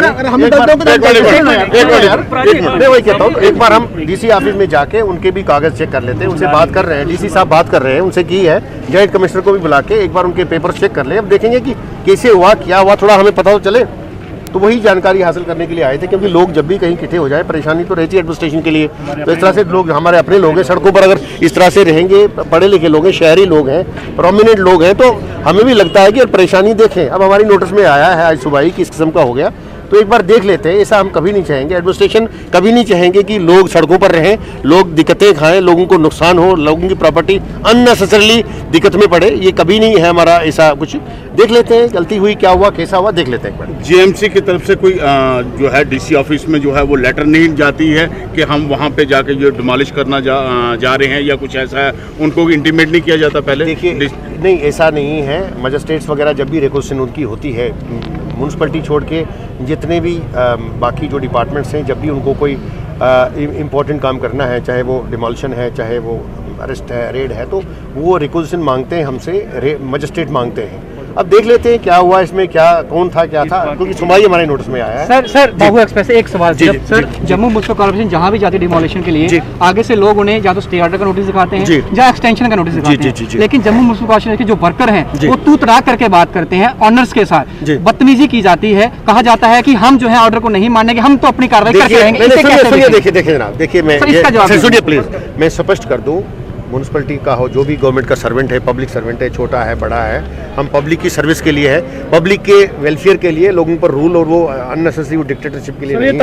मैं वही कहता हूँ, एक बार हम डीसी ऑफिस में जाके उनके भी कागज चेक कर लेते हैं, उनसे बात कर रहे हैं, डीसी साहब बात कर रहे हैं, उनसे की है, जॉइंट कमिश्नर को भी बुला के एक बार उनके पेपर चेक कर ले, अब देखेंगे कि कैसे हुआ, क्या हुआ, थोड़ा हमें पता तो चले। तो वही जानकारी हासिल करने के लिए आए थे, क्योंकि लोग जब भी कहीं इकट्ठे हो जाए परेशानी तो रहती है एडमिनिस्ट्रेशन के लिए। तो इस तरह से लोग हमारे अपने लोग हैं, सड़कों पर अगर इस तरह से रहेंगे, पढ़े लिखे लोग हैं, शहरी लोग हैं, प्रोमिनेंट लोग हैं, तो हमें भी लगता है कि परेशानी देखें। अब हमारी नोटिस में आया है आज सुबह ही किस किस्म का हो गया, तो एक बार देख लेते हैं। ऐसा हम कभी नहीं चाहेंगे, एडमिनिस्ट्रेशन कभी नहीं चाहेंगे कि लोग सड़कों पर रहें, लोग दिक्कतें खाएं, लोगों को नुकसान हो, लोगों की प्रॉपर्टी अननेसेसरली दिक्कत में पड़े, ये कभी नहीं है हमारा ऐसा कुछ। देख लेते हैं गलती हुई, क्या हुआ, कैसा हुआ, देख लेते हैं एक बार। जीएमसी की तरफ से कोई जो है डीसी ऑफिस में जो है वो लेटर नहीं जाती है कि हम वहाँ पे जाके जो डिमोलिश करना जा रहे हैं या कुछ ऐसा है, उनको इंटीमेट नहीं किया जाता पहले? देखिए नहीं, ऐसा नहीं है। मजिस्ट्रेट्स वगैरह जब भी रिक्वेस्ट उनकी होती है, म्यूनसिपैलिटी छोड़ के जितने भी बाकी जो डिपार्टमेंट्स हैं, जब भी उनको कोई इम्पोर्टेंट काम करना है, चाहे वो डिमोलिशन है, चाहे वो अरेस्ट है, रेड है, तो वो रिक्वेजिशन मांगते हैं हमसे, मजिस्ट्रेट मांगते हैं। अब देख लेते हैं क्या हुआ इसमें, क्या कौन था क्या था, क्योंकि सुनवाई हमारे नोटिस में आया है। सर बाबू एक्सप्रेस से एक सवाल सर, जम्मू म्युनिसिपल कॉर्पोरेशन जहाँ भी जाती है डिमोलिशन के लिए, आगे से लोग उन्हें या तो स्टे ऑर्डर का नोटिस दिखाते हैं या एक्सटेंशन का नोटिस दिखाते हैं, लेकिन जम्मू म्युनिसिपल कॉर्पोरेशन के जो वर्कर हैं वो तू तड़ाक करके बात करते हैं, ऑनर्स के साथ बदतमीजी की जाती है, कहा जाता है कि हम जो है ऑर्डर को नहीं मानेंगे, हम तो अपनी कार्रवाई करके रहेंगे। देखिए जनाब, देखिए मैं सुनिए प्लीज, मैं स्पष्ट कर दूं, म्यूनसिपैलिटी का हो, जो भी गवर्नमेंट का सर्वेंट है, पब्लिक सर्वेंट है, छोटा है बड़ा है, हम पब्लिक की सर्विस के लिए है, पब्लिक के वेलफेयर के लिए, लोगों पर रूल और वो अननेसेसरी डिक्टेटरशिप के लिए नहीं है।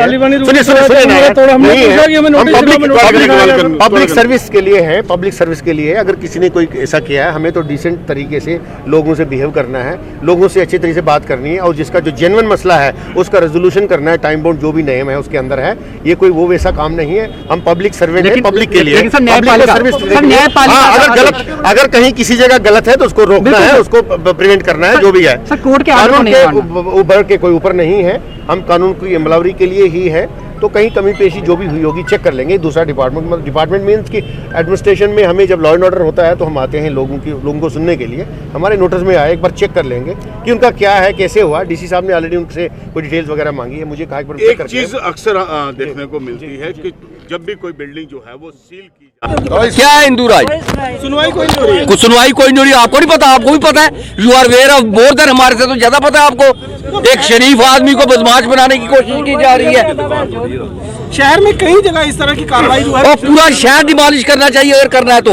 पब्लिक सर्विस के लिए है, पब्लिक सर्विस के लिए है। अगर किसी ने कोई ऐसा किया है, हमें तो डिसेंट तरीके से लोगों से बिहेव करना है, लोगों से अच्छी तरीके से बात करनी है, और जिसका जो जेन्युइन मसला है उसका रेजोल्यूशन करना है, टाइम बाउंड जो भी नियम है उसके अंदर है। ये कोई वो वैसा काम नहीं है, हम पब्लिक सर्वेंट है, पब्लिक के लिए सर्विस। अगर कहीं किसी जगह गलत है तो उसको रोकना है, उसको प्रिवेंट करना है, जो भी है। कोर्ट के कानून के ऊपर के कोई ऊपर नहीं है, हम कानून की अमलावरी के लिए ही है। तो कहीं कमी पेशी जो भी हुई होगी चेक कर लेंगे। दूसरा डिपार्टमेंट मीन्स कि एडमिनिस्ट्रेशन में हमें जब लॉ एंड ऑर्डर होता है तो हम आते हैं लोगों को सुनने के लिए। हमारे नोटिस में आया, एक बार चेक कर लेंगे कि उनका क्या है, कैसे हुआ। डीसी साहब ने ऑलरेडी उनसे कोई डिटेल्स वगैरह मांगी है, मुझे कहा एक चीज अक्सर देखने को मिलती है कि जब भी कोई बिल्डिंग जो है वो सील की क्या है हिंदू राज, सुनवाई कोई नहीं हो रही है। कुछ सुनवाई कोई नहीं हो रही, आपको नहीं पता, आपको भी पता है, you are aware of more than हमारे से तो ज्यादा पता है आपको। एक शरीफ आदमी को बदमाश बनाने की कोशिश की जा रही है। शहर में कई जगह इस तरह की कार्रवाई जो है, और पूरा शहर डिमोलिश करना चाहिए अगर करना है तो।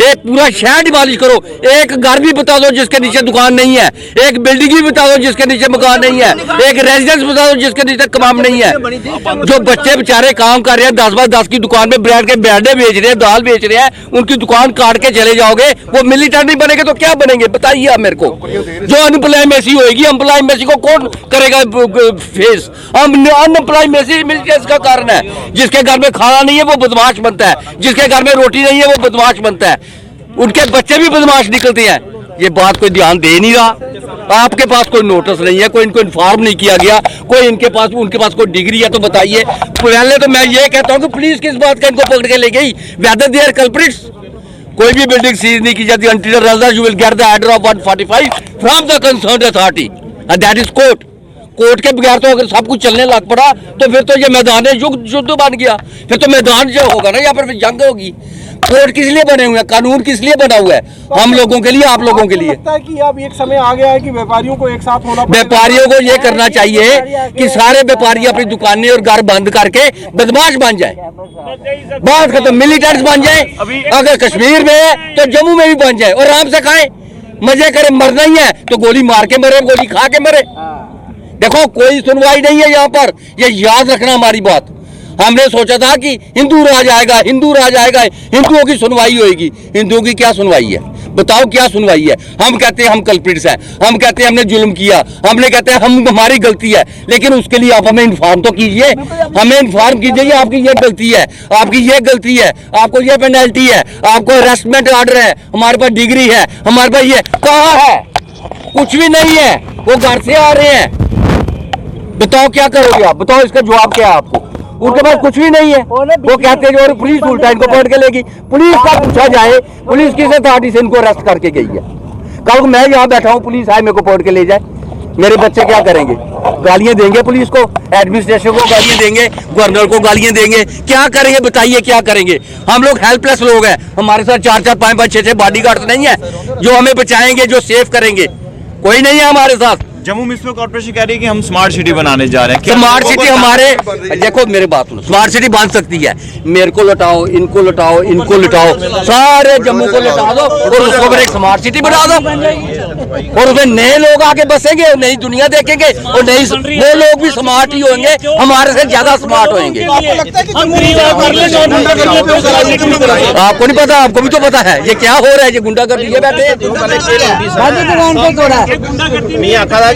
एक पूरा शहर डिमोलिश करो, एक घर भी बता दो जिसके नीचे दुकान नहीं है, एक बिल्डिंग भी बता दो जिसके नीचे मकान नहीं है, एक रेजिडेंस बता दो जिसके नीचे कमाम नहीं है। जो बच्चे बेचारे काम कर रहे हैं 10x10 की दुकान में बैठ के बैडे बेच रहे हैं, दाल बेच रहे हैं, उनकी दुकान काट के चले जाओगे, वो मिलिटेंट नहीं बनेंगे तो क्या बनेंगे बताइए आप मेरे को। जो अनएम्प्लॉयमेंसी होगी, एम्प्लॉयमेंसी को कौन करेगा फेस? अनएम्प्लॉयमेंसी मिलिटेंस का कारण है। जिसके घर में खाना नहीं है वो बदमाश बनता है, जिसके घर में रोटी नहीं है वो बदमाश बनता है, उनके बच्चे भी बदमाश निकलते हैं। ये बात कोई ध्यान दे नहीं रहा। आपके पास कोई नोटिस नहीं है, कोई इनको इन्फॉर्म नहीं किया गया, कोई उनके पास कोई डिग्री है तो बताइए। पहले तो मैं ये कहता हूँ कि पुलिस किस बात का इनको पकड़ के ले गई, वेदर दे आर कल्प्रिट्स। कोई भी बिल्डिंग सीज नहीं की जाती until you will get the order of 145 from the concerned authority, that is court. Court के बगैर तो अगर सब कुछ चलने लग पड़ा तो फिर तो ये मैदान युद्ध बन गया, फिर तो मैदान जो होगा ना यहाँ पर जंग होगी। कोर्ट किस लिए बने हुए हैं, कानून किस लिए बना हुआ है? हम लोगों के लिए, आप लोगों के लिए। लगता है कि अब एक समय आ गया है कि व्यापारियों को एक साथ होना, व्यापारियों को ये करना चाहिए कि सारे व्यापारी अपनी दुकानें और घर बंद करके बदमाश बन जाए, बात खत्म, मिलिटेंट्स बन जाए। अगर कश्मीर में है तो जम्मू में भी बन जाए और आराम से खाए, मजे करे। मरना ही है तो गोली मार के मरे, गोली खा के मरे। देखो कोई सुनवाई नहीं है यहाँ पर, ये याद रखना हमारी बात। हमने सोचा था कि हिंदू राज आएगा, हिंदू राज आएगा, हिंदुओं की सुनवाई होगी। हिंदुओं की क्या सुनवाई है बताओ, क्या सुनवाई है? हम कहते हैं हम कल्प्रिट्स हैं, हम कहते हैं हमने जुल्म किया, हमने कहते हैं हमारी गलती है, लेकिन उसके लिए आप हमें इन्फॉर्म तो कीजिए, हमें इन्फॉर्म कीजिए आपकी ये गलती है, आपकी ये गलती है, आपको ये पेनल्टी है, आपको अरेस्टमेंट ऑर्डर है, हमारे पास डिग्री है, हमारे पास ये कहाँ है? कुछ भी नहीं है, वो घर से आ रहे हैं। बताओ क्या करोगे आप, बताओ इसका जवाब क्या है आपको? उनके पास कुछ भी नहीं है, वो कहते हैं जो पुलिस उल्टा इनको पकड़ के लेगी। पुलिस का पूछा जाए, पुलिस किस अथॉरिटी से इनको अरेस्ट करके गई है? कल मैं यहाँ बैठा हूँ, पुलिस आए मेरे को पकड़ के ले जाए, मेरे बच्चे क्या करेंगे? गालियां देंगे पुलिस को, एडमिनिस्ट्रेशन को गालियां देंगे, गवर्नर को गालियां देंगे, क्या करेंगे बताइए क्या करेंगे? हम लोग हेल्पलेस लोग हैं, हमारे साथ 4-4, 5-5, 6-6 बॉडीगार्ड्स नहीं है जो हमें बचाएंगे, जो सेफ करेंगे, कोई नहीं है हमारे साथ। जम्मू म्युनिसिपल कॉर्पोरेशन कह रही है कि हम स्मार्ट सिटी बनाने जा रहे हैं। स्मार्ट सिटी हमारे, देखो मेरी बात सुनो, स्मार्ट सिटी बन सकती है। मेरे को लुटाओ, इनको लुटाओ, इनको लुटाओ, सारे जम्मू को लुटा दो और उसको फिर एक स्मार्ट सिटी बना दो और उसमें नए लोग आके बसेंगे, नई दुनिया देखेंगे और वो लोग भी स्मार्ट ही होंगे, हमारे से ज्यादा स्मार्ट होंगे। आपको नहीं पता? आपको भी तो पता है ये क्या हो रहा है, ये गुंडागर्दी है। बैठे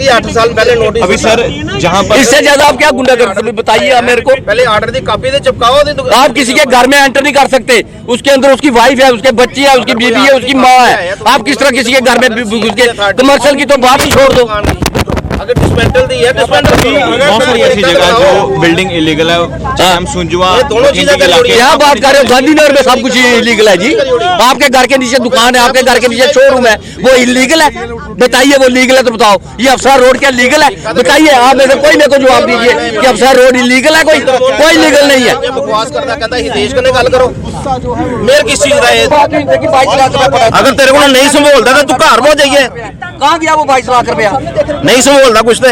8 साल पहले नोटिस अभी सर जहाँ पर इससे ज्यादा आप क्या गुंडागर्दी बताइए आप मेरे को। पहले ऑर्डर दी कॉपी दे चिपकाओ। आप किसी के घर में एंटर नहीं कर सकते, उसके अंदर उसकी वाइफ है, उसके बच्ची है, उसकी बीवी है, उसकी माँ है, आप किस तरह किसी के घर में घुस के? कमर्शियल की तो बात ही छोड़ दो, अगर डिसमेंटल दी है डिसमेंटल बहुत सारी ऐसी जगह जो बिल्डिंग इलीगल है, चाहे हम सुंजवा दोनों चीजें क्या बात कर रहे हो? गांधीनगर में सब कुछ इलीगल है जी। आपके घर के नीचे दुकान है, आपके घर के नीचे शोरूम है, वो इलीगल है? बताइए वो लीगल है तो बताओ। ये अफसर रोड क्या लीगल है? बताइए आप में से कोई मेरे को जवाब दीजिए कि अफसर रोड इलीगल है? कोई लीगल नहीं है। बकवास करना कहता है हितेश कने गल करो, मेरे किस चीज का अगर तेरे को नहीं संभोलता तो तू घर हो जाइए। कहाँ गया वो 22 लाख रुपया? नहीं संभोलता कुछ तो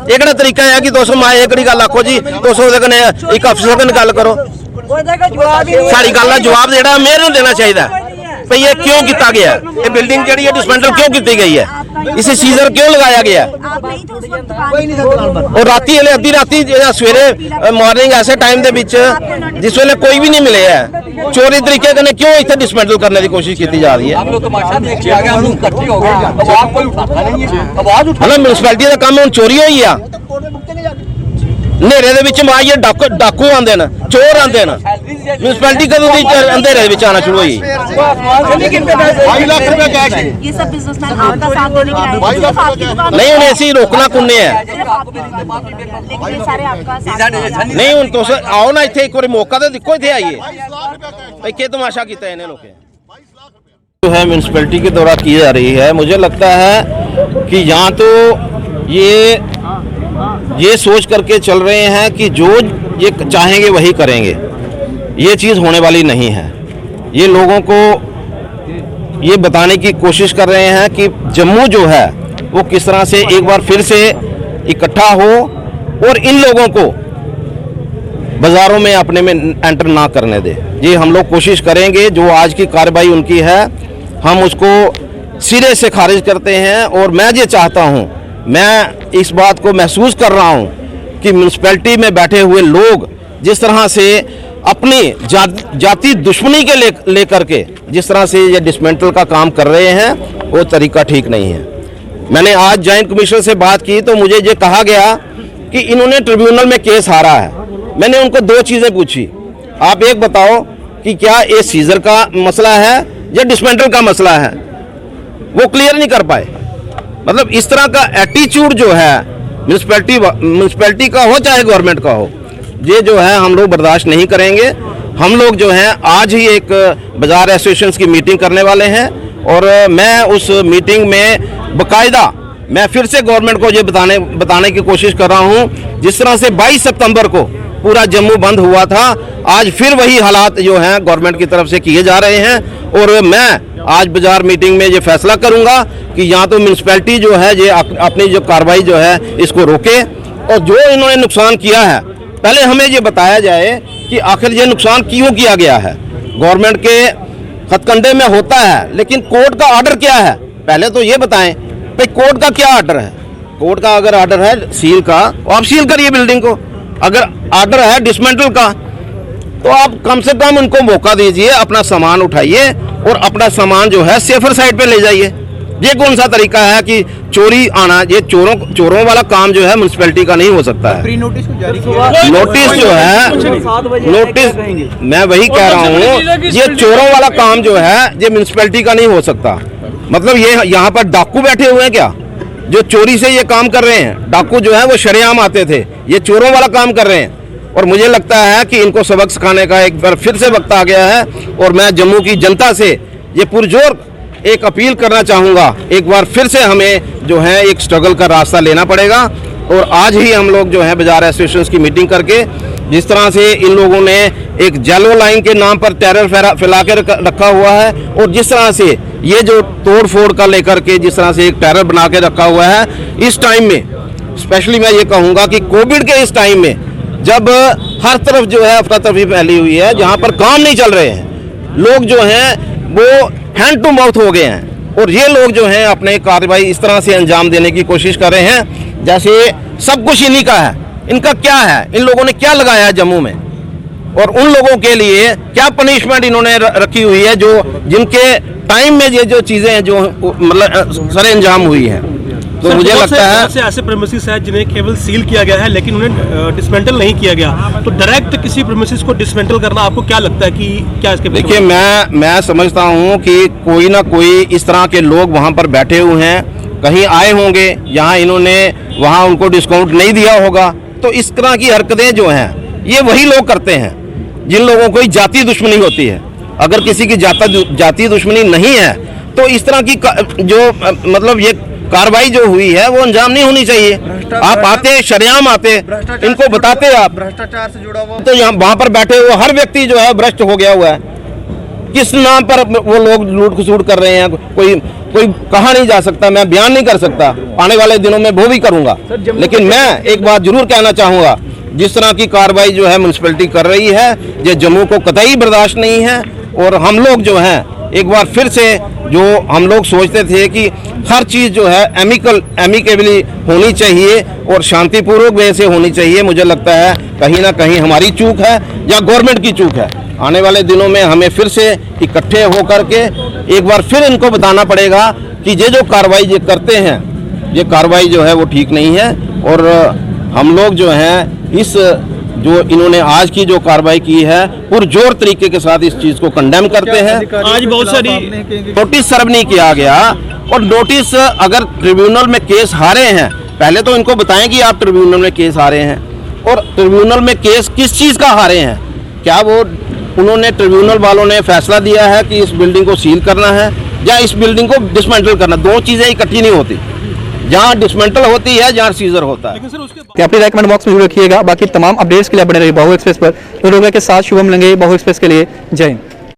एक तरीका है कि 200 माए एक गल आखो जी 200 एक अफसर कन्नै गल करो। सारी गल का जवाब जेड़ा मेरे को देना चाहिए भाई ये क्यों किया गया, ये बिल्डिंग जी है डिसमेंटल क्यों की गई है, इसे सीजर क्यों लगाया गया। और राती अद्धी राती सवेरे मॉर्निंग ऐसे टाइम दे विच जिस वेले कोई भी नहीं मिले है चोरी तरीके कन्नै क्यों इत्थे डिसमेंटल करने की कोशिश की जा रही है। मतलब म्युनिसिपैलिटी का काम हुण चोरी होई आ, नेरे दे विच माइए डाकू आंदे न, चोर आंदे न। म्युनिसिपैलिटी कदों दी अंधेरे विच आना शुरू हुई? 22 लाख रुपया कैश है। ये सब बिजनेसमैन आपका साथ देने के लिए नहीं हुण ऐसी रोकना कुन्ने है नहीं हुण तुस आओ ना इत्थे एक बार मौका तो दिक्खो, इत्थे आइए भाई क्या तमाशा किया इन्हें लोगों जो है म्युनिसिपैलिटी के दौरा की जा रही है। मुझे लगता है कि यहाँ तो ये सोच करके चल रहे हैं कि जो ये चाहेंगे वही करेंगे, ये चीज़ होने वाली नहीं है। ये लोगों को ये बताने की कोशिश कर रहे हैं कि जम्मू जो है वो किस तरह से एक बार फिर से इकट्ठा हो और इन लोगों को बाज़ारों में अपने में एंटर ना करने दे। ये हम लोग कोशिश करेंगे, जो आज की कार्रवाई उनकी है हम उसको सिरे से खारिज करते हैं। और मैं ये चाहता हूँ, मैं इस बात को महसूस कर रहा हूँ कि म्युनिसिपैलिटी में बैठे हुए लोग जिस तरह से अपनी जाति दुश्मनी के लेकर के जिस तरह से ये डिसमेंटल का काम कर रहे हैं वो तरीका ठीक नहीं है। मैंने आज जॉइंट कमिश्नर से बात की तो मुझे ये कहा गया कि इन्होंने ट्रिब्यूनल में केस हारा है। मैंने उनको दो चीज़ें पूछी, आप एक बताओ कि क्या ये सीजर का मसला है या डिसमेंटल का मसला है, वो क्लियर नहीं कर पाए। मतलब इस तरह का एटीट्यूड जो है म्युनिसिपैलिटी का हो चाहे गवर्नमेंट का हो, ये जो है हम लोग बर्दाश्त नहीं करेंगे। हम लोग जो हैं आज ही एक बाज़ार एसोसिएशन की मीटिंग करने वाले हैं और मैं उस मीटिंग में बाकायदा मैं फिर से गवर्नमेंट को ये बताने की कोशिश कर रहा हूँ, जिस तरह से 22 सितंबर को पूरा जम्मू बंद हुआ था, आज फिर वही हालात जो हैं गवर्नमेंट की तरफ से किए जा रहे हैं। और मैं आज बाजार मीटिंग में ये फैसला करूंगा कि यहाँ तो म्युनिसिपैलिटी जो है ये अपनी जो कार्रवाई जो है इसको रोके और जो इन्होंने नुकसान किया है पहले हमें ये बताया जाए कि आखिर ये नुकसान क्यों किया गया है। गवर्नमेंट के हथकंडे में होता है लेकिन कोर्ट का ऑर्डर क्या है, पहले तो ये बताएं भाई कोर्ट का क्या ऑर्डर है। कोर्ट का अगर ऑर्डर है सील का, आप सील करिए बिल्डिंग को। अगर ऑर्डर है डिसमेंटल का तो आप कम से कम उनको मौका दीजिए, अपना सामान उठाइए और अपना सामान जो है सेफर साइड पे ले जाइए। ये कौन सा तरीका है कि चोरी आना, ये चोरों वाला काम जो है म्युनिसिपैलिटी का नहीं हो सकता है। प्री नोटिस को जारी किया, नोटिस जो है नोटिस, मैं वही कह रहा हूँ ये चोरों वाला काम जो है ये म्युनिसिपैलिटी का नहीं हो सकता। मतलब ये यहाँ पर डाकू बैठे हुए हैं क्या जो चोरी से ये काम कर रहे हैं। डाकू जो है वो शरेआम आते थे, ये चोरों वाला काम कर रहे हैं। और मुझे लगता है कि इनको सबक सिखाने का एक बार फिर से वक्त आ गया है और मैं जम्मू की जनता से ये पुरजोर एक अपील करना चाहूँगा, एक बार फिर से हमें जो है एक स्ट्रगल का रास्ता लेना पड़ेगा। और आज ही हम लोग जो है बाजार एसोसिएशन की मीटिंग करके जिस तरह से इन लोगों ने एक येलो लाइन के नाम पर टेरर फैला के रखा हुआ है और जिस तरह से ये जो तोड़ फोड़ का लेकर के जिस तरह से एक टेरर बना के रखा हुआ है, इस टाइम में स्पेशली मैं ये कहूँगा कि कोविड के इस टाइम में जब हर तरफ जो है अफरा तफरी फैली हुई है, जहाँ पर काम नहीं चल रहे हैं, लोग जो हैं वो हैंड टू माउथ हो गए हैं और ये लोग जो हैं अपने कार्रवाई इस तरह से अंजाम देने की कोशिश कर रहे हैं जैसे सब कुछ इन्हीं का है। इनका क्या है, इन लोगों ने क्या लगाया है जम्मू में और उन लोगों के लिए क्या पनिशमेंट इन्होंने रखी हुई है जो जिनके टाइम में ये जो चीज़ें हैं जो मतलब सरे अंजाम हुई हैं। तो मुझे लगता है ऐसे प्रेमिसेस हैं जिन्हें केवल सील किया गया है लेकिन उन्हें डिसमेंटल नहीं किया गया, तो डायरेक्ट किसी प्रेमिसेस को डिसमेंटल करना आपको क्या लगता है कि क्या इसके? देखिए मैं समझता हूं कि कोई ना कोई इस तरह के लोग वहां पर बैठे हुए हैं कहीं आए होंगे, यहाँ इन्होंने वहाँ उनको डिस्काउंट नहीं दिया होगा। तो इस तरह की हरकतें जो हैं ये वही लोग करते हैं जिन लोगों को जाति दुश्मनी होती है। अगर किसी की जाति दुश्मनी नहीं है तो इस तरह की जो मतलब ये कार्रवाई जो हुई है वो अंजाम नहीं होनी चाहिए। आप आते शरेआम आते, इनको बताते आप, भ्रष्टाचार से जुड़ा हुआ तो यहाँ वहाँ पर बैठे हुए हर व्यक्ति जो है भ्रष्ट हो गया हुआ है। किस नाम पर वो लोग लूट खसूट कर रहे हैं कोई कहा नहीं जा सकता, मैं बयान नहीं कर सकता। आने वाले दिनों में वो भी करूंगा, लेकिन मैं एक बात जरूर कहना चाहूँगा, जिस तरह की कार्रवाई जो है म्यूनसिपैलिटी कर रही है ये जम्मू को कतई बर्दाश्त नहीं है। और हम लोग जो हैं एक बार फिर से जो हम लोग सोचते थे कि हर चीज़ जो है एमिकेबली होनी चाहिए और शांतिपूर्वक वे से होनी चाहिए, मुझे लगता है कहीं ना कहीं हमारी चूक है या गवर्नमेंट की चूक है। आने वाले दिनों में हमें फिर से इकट्ठे होकर के एक बार फिर इनको बताना पड़ेगा कि ये जो कार्रवाई ये करते हैं ये कार्रवाई जो है वो ठीक नहीं है। और हम लोग जो हैं इस जो इन्होंने आज की जो कार्रवाई की है पुरजोर तरीके के साथ इस चीज़ को कंडेम करते हैं। आज बहुत सारी नोटिस सर्व नहीं किया गया और नोटिस अगर ट्रिब्यूनल में केस हारे हैं, पहले तो इनको बताएं कि आप ट्रिब्यूनल में केस हारे हैं और ट्रिब्यूनल में केस किस चीज़ का हारे हैं। क्या वो उन्होंने ट्रिब्यूनल वालों ने फैसला दिया है कि इस बिल्डिंग को सील करना है या इस बिल्डिंग को डिसमेंटल करना? दो चीज़ें इकट्ठी नहीं होती, जहाँ डिसमेंटल होती है जहाँ सीजर होता है। अपनी रेकमेंड बॉक्स में जरूर रखिएगा। बाकी तमाम अपडेट्स के लिए बने रहिए बाहु एक्सप्रेस पर। लोगों के साथ शुभम लंगे, बाहु एक्सप्रेस के लिए जय हिंद।